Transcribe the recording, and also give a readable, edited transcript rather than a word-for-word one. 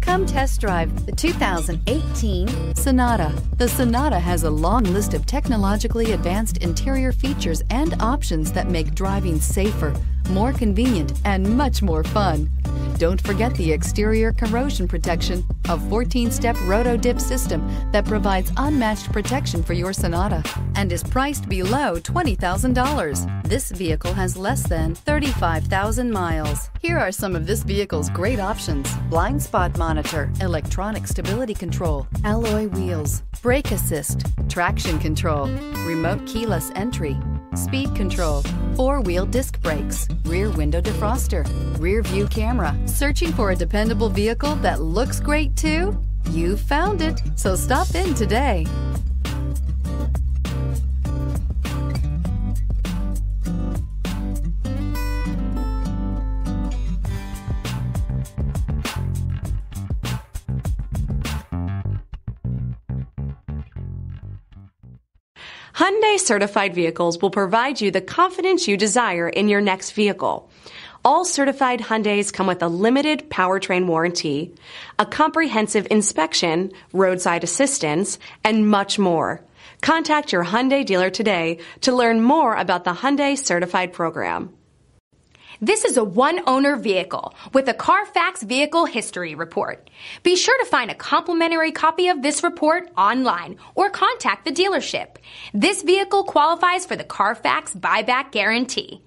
Come test drive the 2018 Sonata. The Sonata has a long list of technologically advanced interior features and options that make driving safer, more convenient, and much more fun. Don't forget the exterior corrosion protection, a 14-step roto-dip system that provides unmatched protection for your Sonata and is priced below $20,000. This vehicle has less than 35,000 miles. Here are some of this vehicle's great options: blind spot monitor, electronic stability control, alloy wheels, brake assist, traction control, remote keyless entry, speed control, four-wheel disc brakes, rear window defroster, rear view camera. Searching for a dependable vehicle that looks great too? You found it, so stop in today. Hyundai certified vehicles will provide you the confidence you desire in your next vehicle. All certified Hyundais come with a limited powertrain warranty, a comprehensive inspection, roadside assistance, and much more. Contact your Hyundai dealer today to learn more about the Hyundai Certified program. This is a one-owner vehicle with a CARFAX Vehicle History Report. Be sure to find a complimentary copy of this report online or contact the dealership. This vehicle qualifies for the CARFAX Buyback Guarantee.